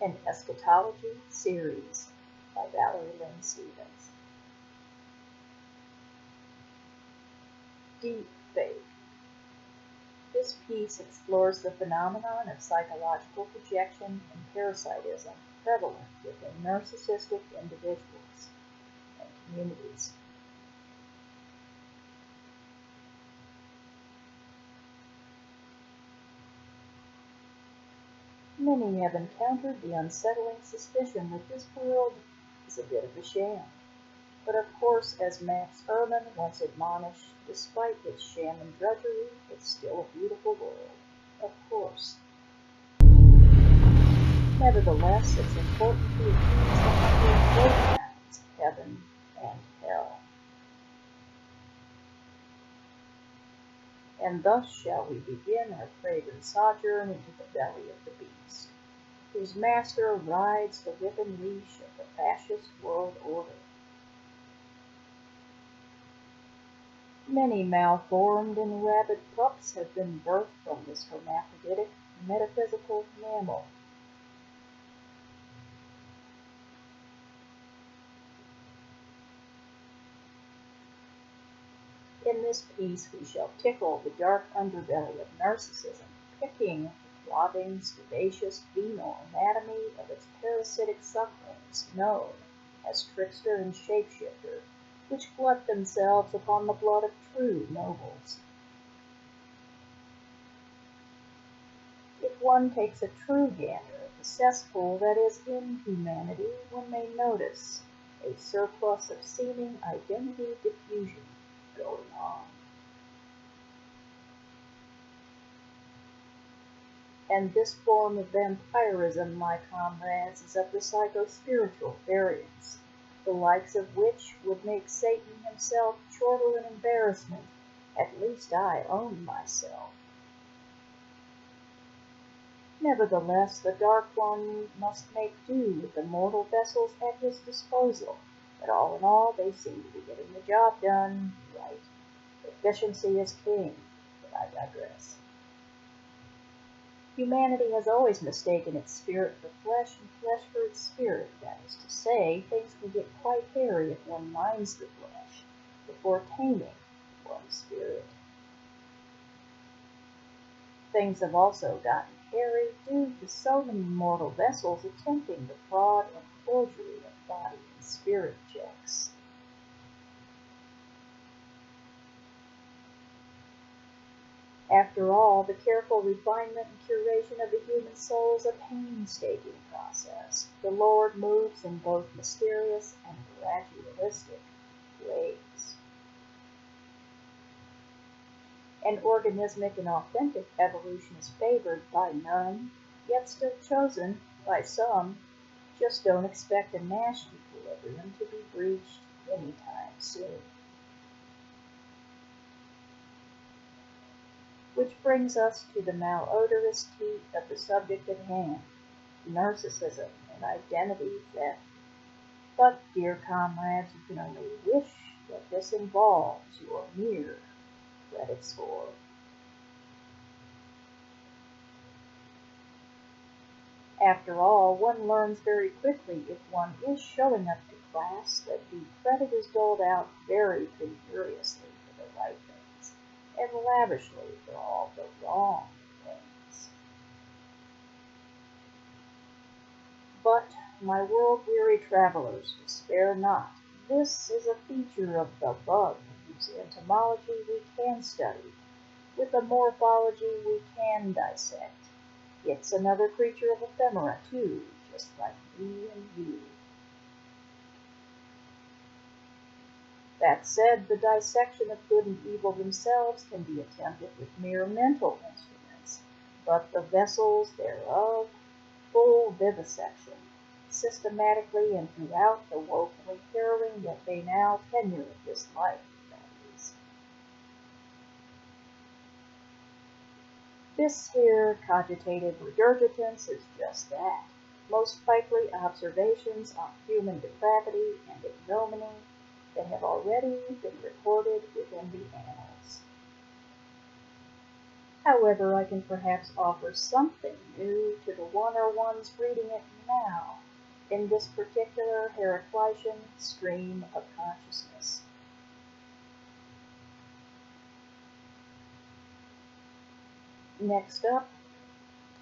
an eschatology series by ValerieLynnStephens. Deep fake. This piece explores the phenomenon of psychological projection and parasitism prevalent within narcissistic individuals and communities. Many have encountered the unsettling suspicion that this world is a bit of a sham. But of course, as Max Ehrman once admonished, despite its sham and drudgery, it's still a beautiful world. Of course. Nevertheless, it's important to accuse the hundred great kinds, heaven and hell. And thus shall we begin our fragrant sojourn into the belly of the beast, whose master rides the whip and leash of the fascist world order. Many malformed and rabid pups have been birthed from this hermaphroditic, metaphysical mammal. In this piece we shall tickle the dark underbelly of narcissism, picking the throbbing, stubaceous venal anatomy of its parasitic sucklings, known as trickster and shapeshifter, which glut themselves upon the blood of true nobles. If one takes a true gander at the cesspool that is inhumanity, one may notice a surplus of seeming identity diffusion going on. And this form of vampirism, my comrades, is of the psycho-spiritual variance, the likes of which would make Satan himself chortle in embarrassment. At least I own myself. Nevertheless, the Dark One must make do with the mortal vessels at his disposal, but all in all, they seem to be getting the job done right. Efficiency is king, but I digress. Humanity has always mistaken its spirit for flesh and flesh for its spirit. That is to say, things can get quite hairy if one minds the flesh before taming one's spirit. Things have also gotten hairy due to so many mortal vessels attempting the fraud and forgery of body and spirit checks. After all, the careful refinement and curation of the human soul is a painstaking process. The Lord moves in both mysterious and gradualistic ways. An organismic and authentic evolution is favored by none, yet still chosen by some. Just don't expect a Nash equilibrium to be breached anytime soon. Which brings us to the malodorous teat of the subject at hand, narcissism and identity theft. But, dear comrades, you can only wish that this involves your mere credit score. After all, one learns very quickly if one is showing up to class that the credit is doled out very penuriously for the right things, and lavishly for all the wrong things. But, my world-weary travelers, despair not. This is a feature of the bug, whose entomology we can study, with a morphology we can dissect. It's another creature of ephemera, too, just like me and you. That said, the dissection of good and evil themselves can be attempted with mere mental instruments, but the vessels thereof, full vivisection, systematically and throughout the woefully harrowing yet banal tenure of this life, that is. This here cogitative regurgitance is just that, most likely observations on human depravity and ignominy that have already been recorded within the annals. However, I can perhaps offer something new to the one or ones reading it now in this particular Heraclitean stream of consciousness. Next up,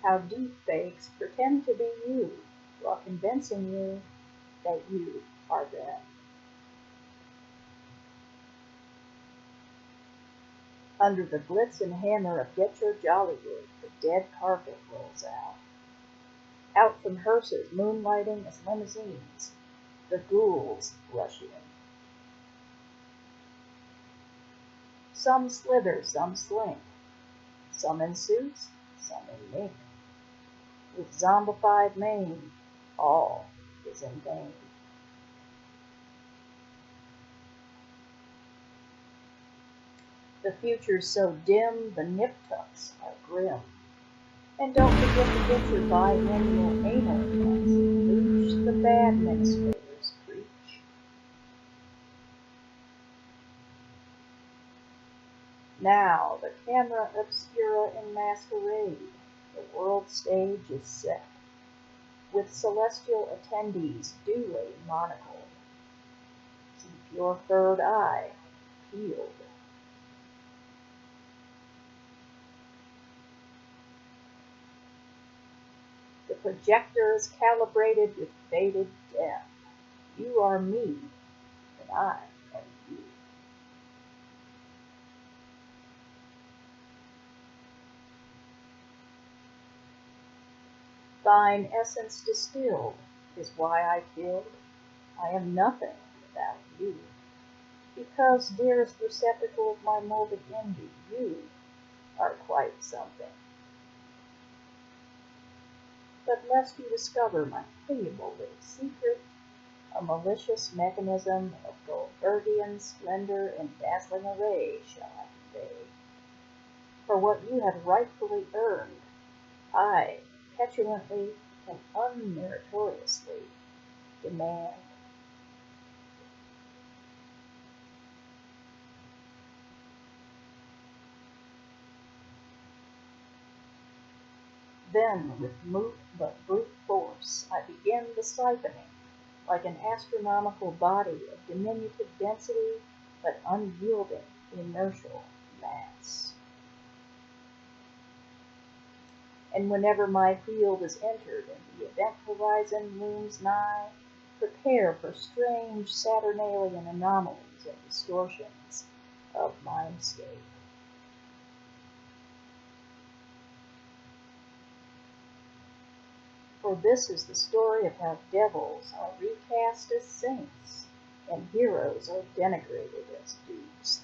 how deepfakes pretend to be you while convincing you that you are them. Under the blitz and hammer of Get Your Jollywood, the dead carpet rolls out. Out from hearses moonlighting as limousines, the ghouls rush in. Some slither, some slink, some in suits, some in mink. With zombified mane, all is in vain. The future's so dim, the nip-tucks are grim. And don't forget to get your biannual anal implants. Leash the bad administrators preach. Now the camera obscura in masquerade, the world stage is set, with celestial attendees duly monocled. Keep your third eye peeled. The projector is calibrated with fated death. You are me, and I am you. Thine essence distilled is why I killed. I am nothing without you. Because, dearest receptacle of my morbid envy, you are quite something. But lest you discover my pitiable little secret, a malicious mechanism of Goldbergian splendor and dazzling array shall I convey. For what you have rightfully earned, I petulantly and unmeritoriously demand. Then, with moot but brute force, I begin the siphoning, like an astronomical body of diminutive density but unyielding inertial mass. And whenever my field is entered and the event horizon looms nigh, prepare for strange Saturnalian anomalies and distortions of mindscape. For this is the story of how devils are recast as saints and heroes are denigrated as dupes.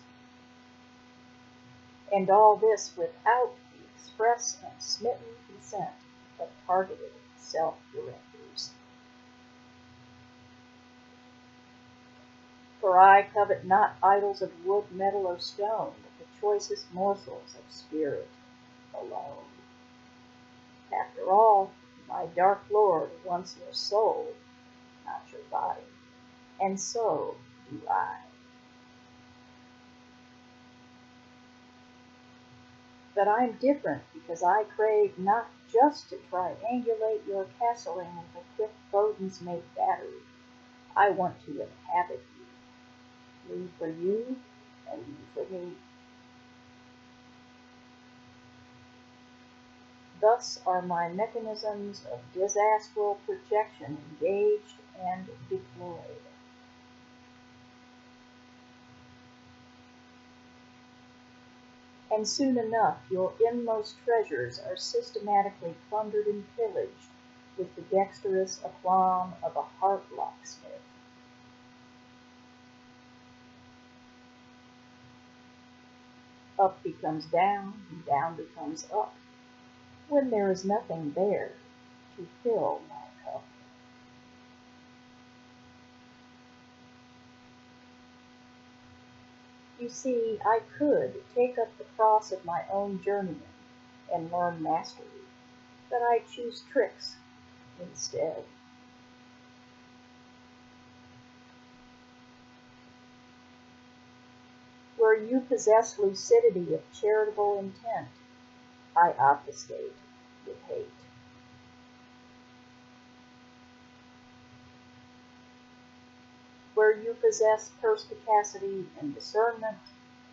And all this without the express and smitten consent of targeted self-directors. For I covet not idols of wood, metal, or stone, but the choicest morsels of spirit alone. After all, my dark lord wants your soul, not your body, and so do I. But I'm different because I crave not just to triangulate your castling with a quick Boden's mate battery. I want to inhabit you, me for you, and you for me. Thus are my mechanisms of disastral projection engaged and deployed. And soon enough your inmost treasures are systematically plundered and pillaged with the dexterous aplomb of a heart locksmith. Up becomes down, and down becomes up, when there is nothing there to fill my cup. You see, I could take up the cross of my own journeyman and learn mastery, but I choose tricks instead. Where you possess lucidity of charitable intent, I obfuscate with hate. Where you possess perspicacity and discernment,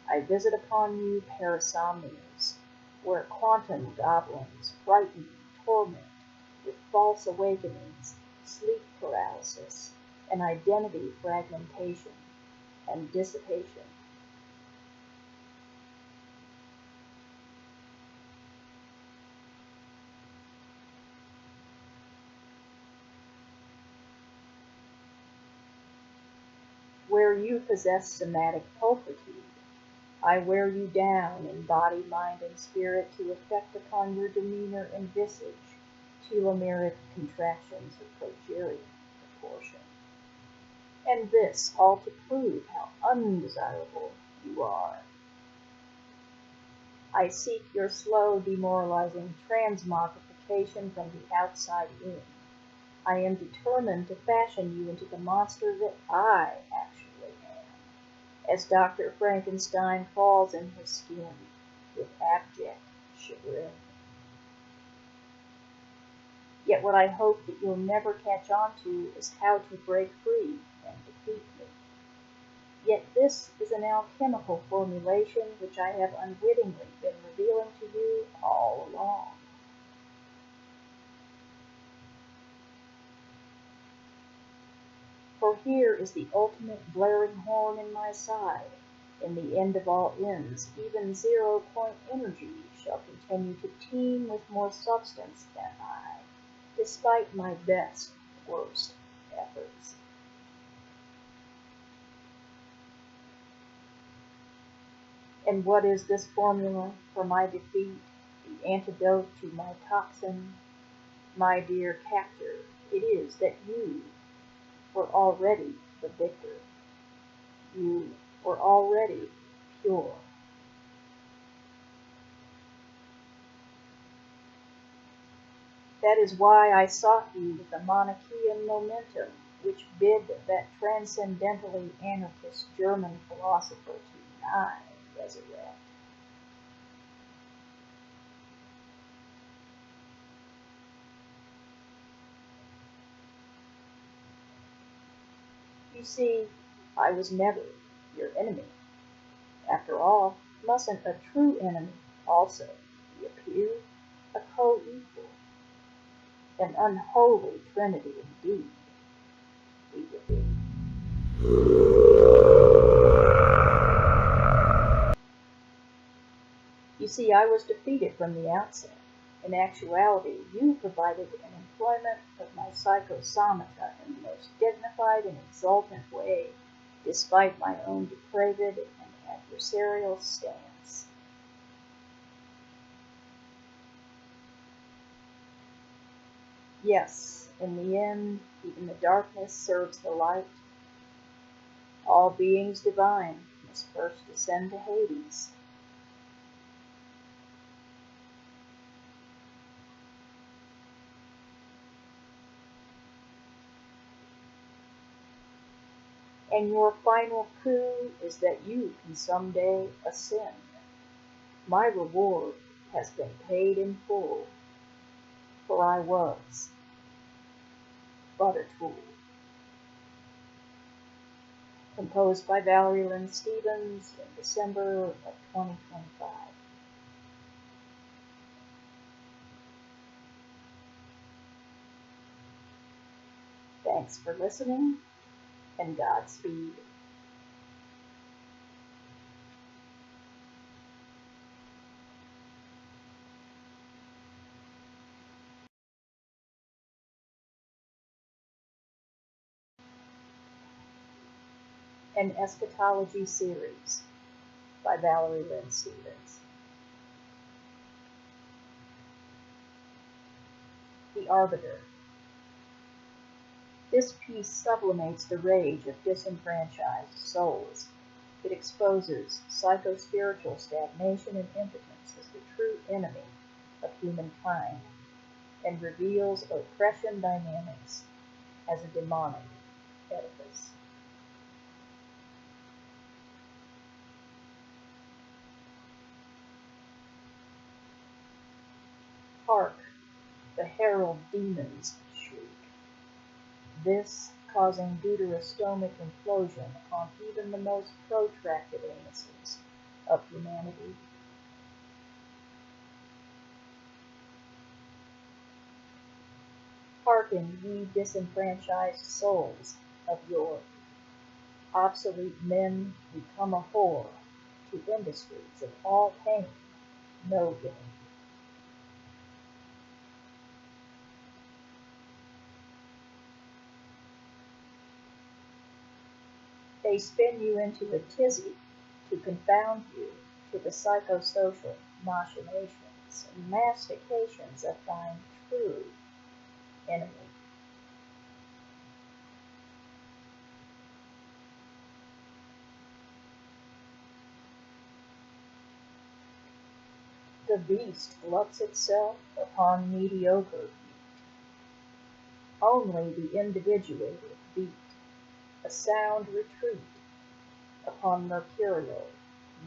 I visit upon you parasomnias, where quantum goblins frighten, torment with false awakenings, sleep paralysis, and identity fragmentation and dissipation. Where you possess somatic pulchritude, I wear you down in body, mind, and spirit to effect upon your demeanor and visage telomeric contractions of progerian proportion. And this all to prove how undesirable you are. I seek your slow, demoralizing transmogrification from the outside in. I am determined to fashion you into the monster that I actually am, as Dr. Frankenstein falls in his skin with abject chagrin. Yet what I hope that you'll never catch on to is how to break free and defeat me. Yet this is an alchemical formulation which I have unwittingly been revealing to you all along. For here is the ultimate blaring horn in my side. In the end of all ends, even 0-point energy shall continue to teem with more substance than I, despite my best, worst efforts. And what is this formula for my defeat, the antidote to my toxin? My dear captor, it is that you were already the victor. You were already pure. That is why I sought you with the Monarchian momentum, which bid that transcendentally anarchist German philosopher to nigh resurrect. You see, I was never your enemy. After all, mustn't a true enemy also be a peer, a co-equal? An unholy trinity indeed we would be. You see, I was defeated from the outset. In actuality, you provided an employment of my psychosomata in the most dignified and exultant way, despite my own depraved and adversarial stance. Yes, in the end, even the darkness serves the light. All beings divine must first descend to Hades. And your final coup is that you can someday ascend. My reward has been paid in full, for I was but a tool. Composed by ValerieLynnStephens in December of 2025. Thanks for listening, and Godspeed. An Eschatology Series by ValerieLynnStephens. The Arbiter. This piece sublimates the rage of disenfranchised souls. It exposes psycho-spiritual stagnation and impotence as the true enemy of humankind, and reveals oppression dynamics as a demonic edifice. Hark, the herald demons shriek, this causing deuterostomic implosion on even the most protracted anuses of humanity. Hearken, ye disenfranchised souls of yore, obsolete men become a whore to industries of all pain, no gain. They spin you into a tizzy to confound you to the psychosocial machinations and mastications of thine true enemy. The beast gluts itself upon mediocre feet. Only the individuated beat a sound retreat upon mercurial,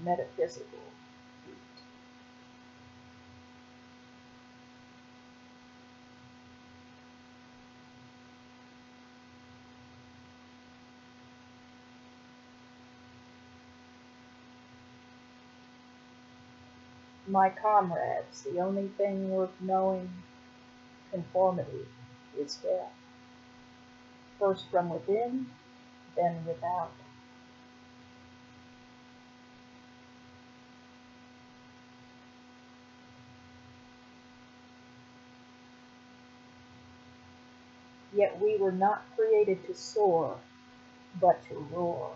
metaphysical feet. My comrades, the only thing worth knowing, conformity is death. First from within, then without. Yet we were not created to soar, but to roar.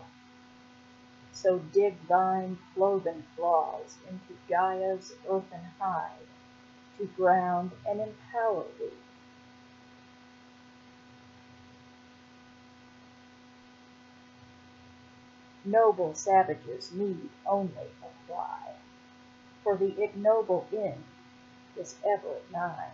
So dig thine cloven claws into Gaia's earthen hide, to ground and empower thee. Noble savages need only a fly, for the ignoble end is ever nigh.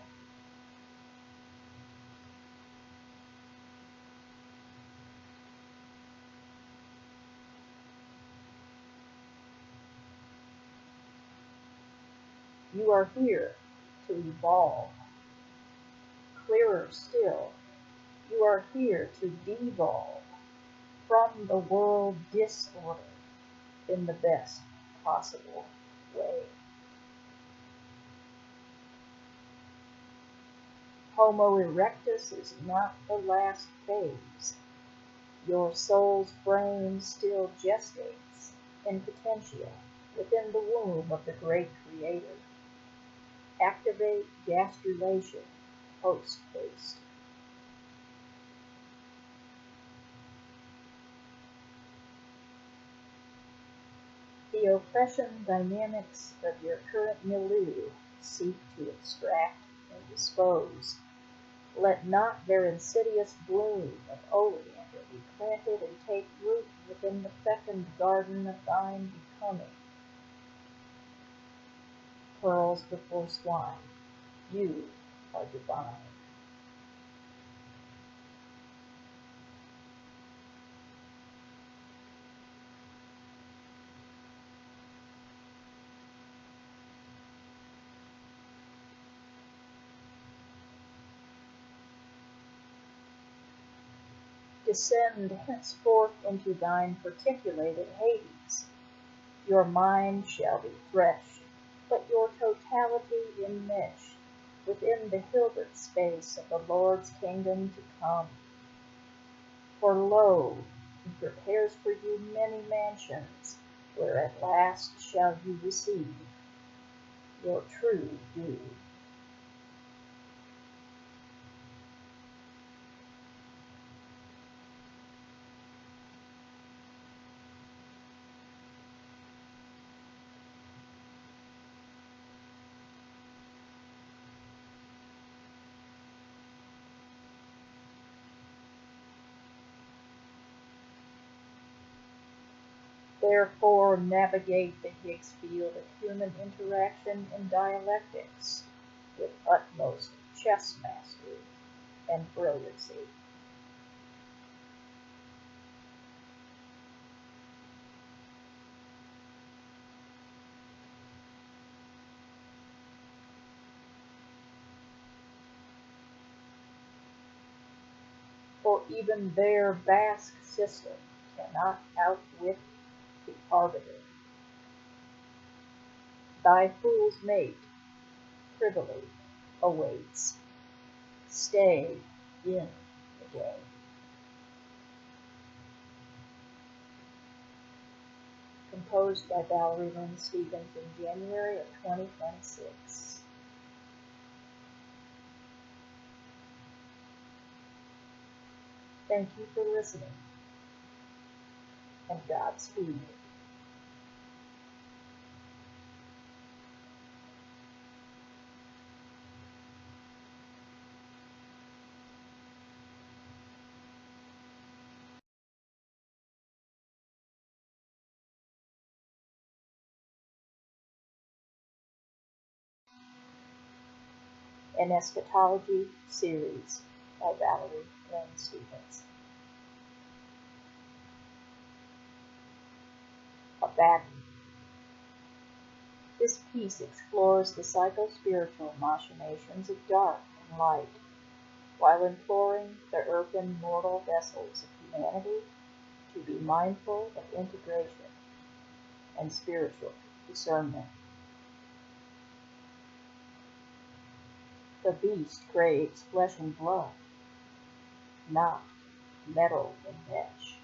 You are here to evolve. Clearer still, you are here to devolve from the world disorder in the best possible way. Homo erectus is not the last phase. Your soul's brain still gestates in potentia within the womb of the great Creator. Activate gastrulation post-haste. The oppression dynamics of your current milieu seek to extract and dispose. Let not their insidious bloom of oleander be planted and take root within the fecund garden of thine becoming. Pearls before swine, you are divine. Descend henceforth into thine particulated Hades. Your mind shall be threshed, but your totality enmeshed within the Hilbert space of the Lord's kingdom to come. For lo, he prepares for you many mansions, where at last shall you receive your true due. Therefore, navigate the Higgs field of human interaction and dialectics with utmost chess mastery and brilliancy. for even their Basque system cannot outwit the Arbiter. Thy fool's mate privily awaits. Stay in the game. Composed by ValerieLynnStephens in January of 2026. Thank you for listening, and Godspeed. An Eschatology Series by ValerieLynnStephens. Abaddon. This piece explores the psycho-spiritual machinations of dark and light, while imploring the earthen mortal vessels of humanity to be mindful of integration and spiritual discernment. The beast craves flesh and blood, not metal and mesh.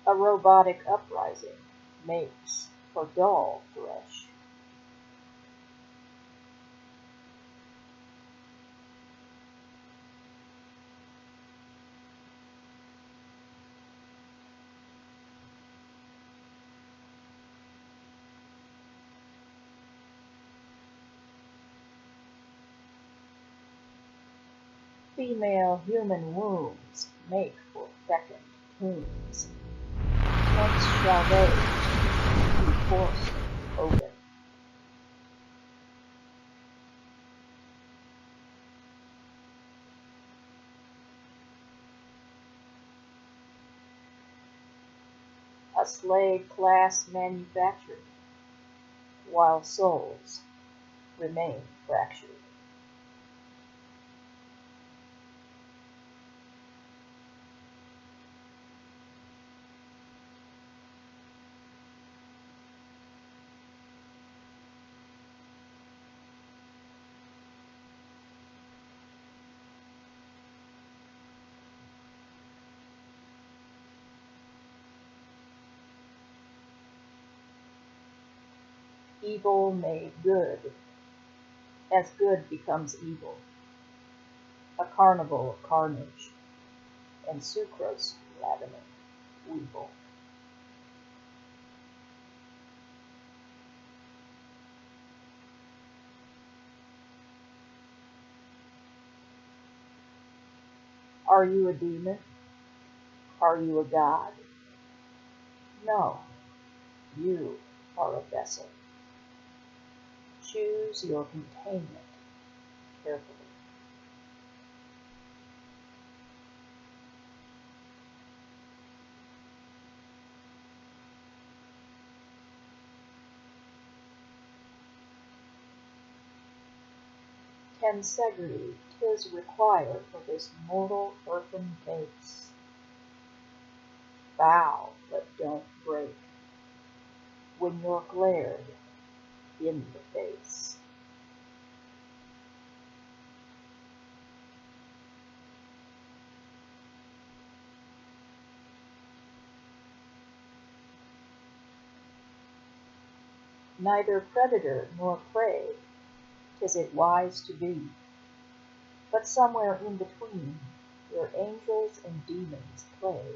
A robotic uprising makes for dull flesh. Female human wombs make for fecund tombs. Whence shall they be forced open? A slave class manufactured, while souls remain fractured. Evil made good, as good becomes evil, a carnival of carnage, and sucrose ravening weevil. Are you a demon? Are you a god? No, you are a vessel. Choose your containment carefully. Tensegrity 'tis required for this mortal earthen base. Bow, but don't break, when you're glared in the face. Neither predator nor prey 'tis it wise to be, but somewhere in between, where angels and demons play.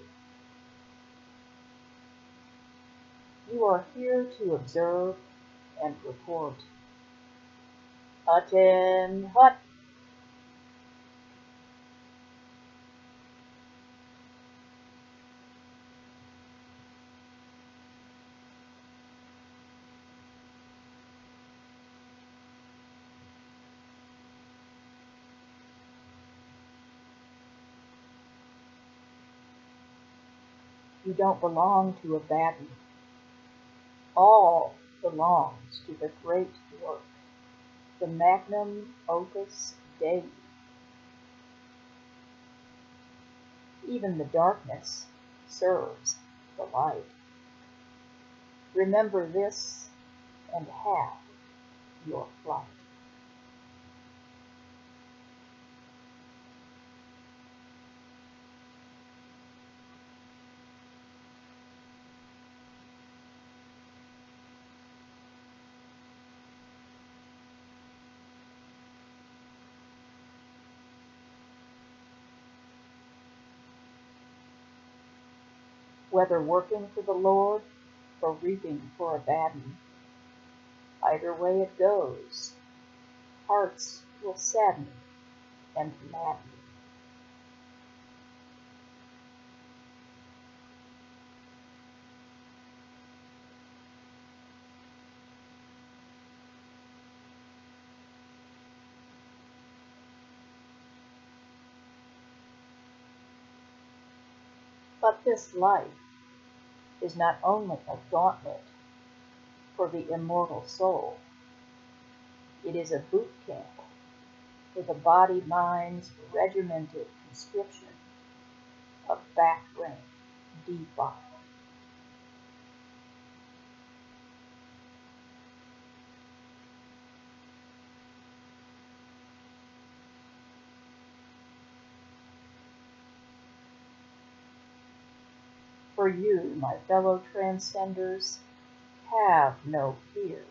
You are here to observe and report. Attend, hut! You don't belong to Abaddon. All belongs to the great work, the magnum opus Dei. Even the darkness serves the light. Remember this and have your flight. Whether working for the Lord or reaping for Abaddon, either way it goes, hearts will sadden and madden. But this life is not only a gauntlet for the immortal soul, it is a boot camp for the body-mind's regimented conscription of back-rank defile. For you, my fellow transcenders, have no fear.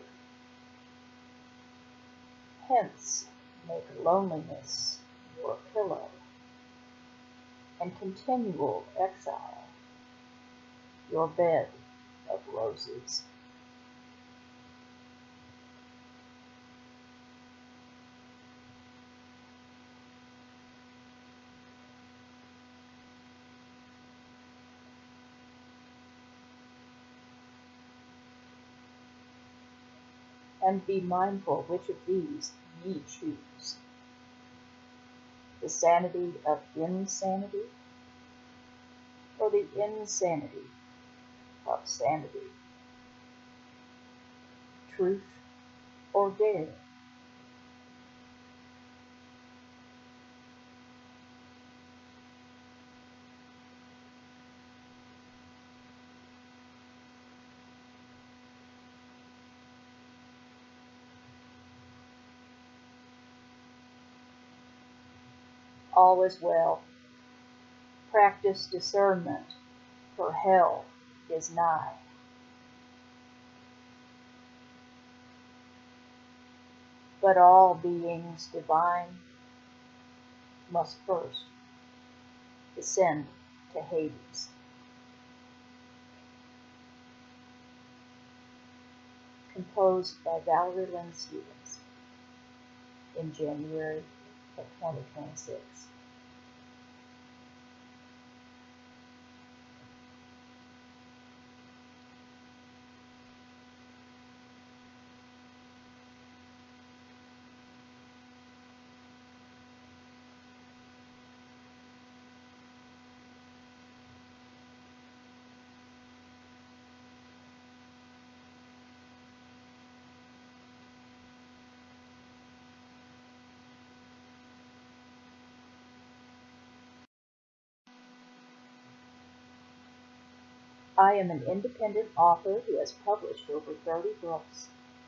Hence, make loneliness your pillow, and continual exile your bed of roses. And be mindful which of these ye choose. The sanity of insanity, or the insanity of sanity. Truth or dare. All is well. Practice discernment, for hell is nigh. But all beings divine must first descend to Hades. Composed by ValerieLynnStephens in January of 2026. I am an independent author who has published over 30 books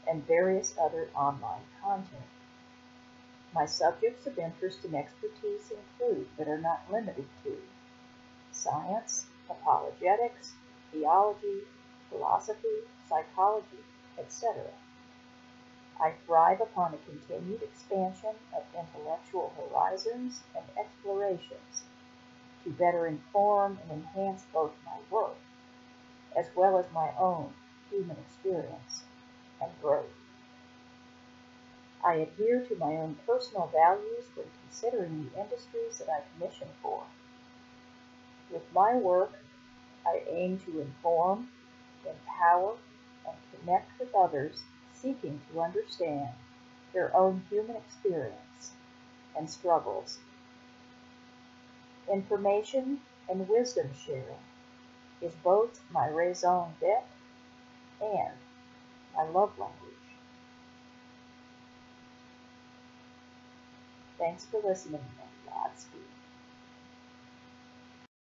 and various other online content. My subjects of interest and expertise include, but are not limited to, science, apologetics, theology, philosophy, psychology, etc. I thrive upon a continued expansion of intellectual horizons and explorations to better inform and enhance both my work as well as my own human experience and growth. I adhere to my own personal values when considering the industries that I commission for. With my work, I aim to inform, empower, and connect with others seeking to understand their own human experience and struggles. Information and wisdom sharing is both my raison d'etre and my love language. Thanks for listening.